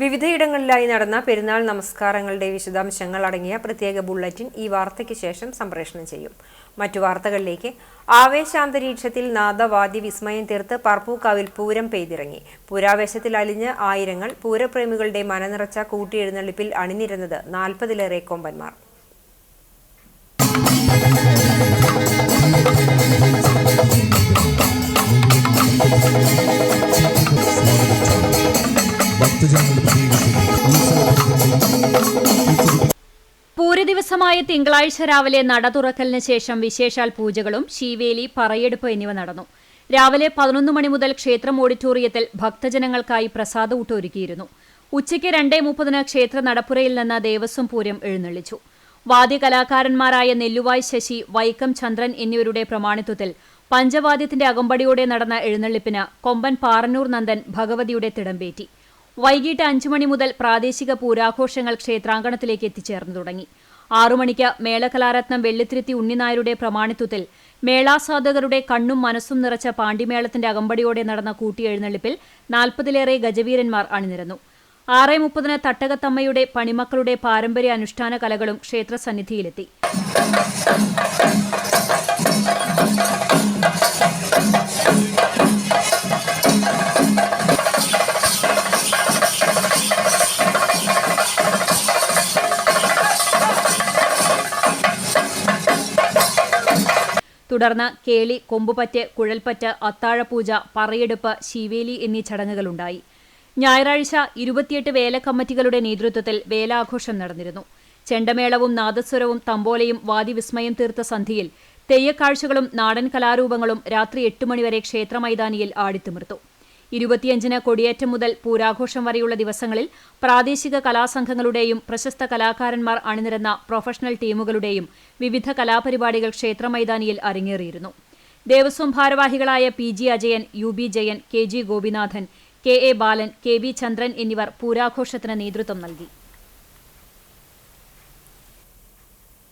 വിവിധയിടങ്ങളിലായി നടന്ന പെരുന്നാൾ നമസ്കാരങ്ങളുടെ വിശദാംശങ്ങൾ അടങ്ങിയ പ്രത്യേക ബുള്ളറ്റിൻ ഈ വാർത്തയ്ക്ക് ശേഷം സംപ്രേഷണം ചെയ്യും. മറ്റു വാർത്തകളിലേക്ക്. ആവേശാന്തരീക്ഷത്തിൽ നാദവാദ്യ വിസ്മയം തീർത്ത് പറപ്പൂക്കാവിൽ പൂരം പെയ്തിറങ്ങി. പൂരാവേശത്തിൽ അലിഞ്ഞ് ആയിരങ്ങൾ. പൂരപ്രേമികളുടെ മനനിറച്ച കൂട്ടിയെഴുന്നള്ളിപ്പിൽ അണിനിരുന്നത് 40-ലേറെ കൊമ്പന്മാർ. പൂരദിവസമായ തിങ്കളാഴ്ച രാവിലെ നട തുറക്കലിന് ശേഷം വിശേഷാൽ പൂജകളും ശീവേലി, പറയെടുപ്പ് എന്നിവ നടന്നു. രാവിലെ 11 മണി മുതൽ ക്ഷേത്രം ഓഡിറ്റോറിയത്തിൽ ഭക്തജനങ്ങൾക്കായി പ്രസാദഊട്ട് ഒരുക്കിയിരുന്നു. ഉച്ചയ്ക്ക് 2:30 ക്ഷേത്ര നടപ്പുരയിൽ നിന്ന് ദേവസ്വം പൂരം എഴുന്നള്ളിച്ചു. വാദ്യകലാകാരന്മാരായ നെല്ലുവായ് ശശി, വൈക്കം ചന്ദ്രൻ എന്നിവരുടെ പ്രമാണിത്വത്തിൽ പഞ്ചവാദ്യത്തിന്റെ അകമ്പടിയോടെ നടന്ന എഴുന്നള്ളിപ്പിന് കൊമ്പൻ പാറന്നൂർ നന്ദൻ ഭഗവതിയുടെ തിടമ്പേറ്റി. വൈകിട്ട് 5 മണി മുതൽ പ്രാദേശിക പൂരാഘോഷങ്ങൾ ക്ഷേത്രാങ്കണത്തിലേക്ക് എത്തിച്ചേർന്നു തുടങ്ങി. 6 മണിക്ക് മേളകലാരത്നം വെള്ളിത്തിരുത്തി ഉണ്ണിനായരുടെ പ്രമാണിത്വത്തിൽ മേളാസ്വാദകരുടെ കണ്ണും മനസ്സും നിറച്ച പാണ്ടിമേളത്തിന്റെ അകമ്പടിയോടെ നടന്ന കൂട്ടിയെഴുന്നള്ളിപ്പിൽ 40-ലേറെ ഗജവീരന്മാർ അണിനിരന്നു. 6:30 തട്ടകത്തമ്മയുടെ പണിമക്കളുടെ പാരമ്പര്യ അനുഷ്ഠാന കലകളും ക്ഷേത്രസന്നിധിയിലെത്തി. തുടർന്ന് കേളി, കൊമ്പുപറ്റ്, കുഴൽപ്പറ്റ്, അത്താഴപൂജ, പറയെടുപ്പ്, ശീവേലി എന്നീ ചടങ്ങുകളുണ്ടായി. ഞായറാഴ്ച 28 വേലക്കമ്മിറ്റികളുടെ നേതൃത്വത്തിൽ വേലാഘോഷം നടന്നിരുന്നു. ചെണ്ടമേളവും നാദസ്വരവും തമ്പോലയും വാദ്യവിസ്മയം തീർത്ത സന്ധ്യയിൽ തെയ്യക്കാഴ്ചകളും നാടൻ കലാരൂപങ്ങളും രാത്രി 8 മണിവരെ ക്ഷേത്രമൈതാനിയിൽ ആടിത്തിമിർത്തു. 25-ന് കൊടിയേറ്റം മുതൽ പൂരാഘോഷം വരെയുള്ള ദിവസങ്ങളിൽ പ്രാദേശിക കലാസംഘങ്ങളുടെയും പ്രശസ്ത കലാകാരന്മാർ അണിനിരന്ന പ്രൊഫഷണൽ ടീമുകളുടെയും വിവിധ കലാപരിപാടികൾ ക്ഷേത്രമൈതാനിയിൽ അരങ്ങേറിയിരുന്നു. ദേവസ്വം ഭാരവാഹികളായ PG Ajayan, UB Jayan, KG Gopinathan, KA ബാലൻ, KB ചന്ദ്രൻ എന്നിവർ പൂരാഘോഷത്തിന് നേതൃത്വം നൽകി.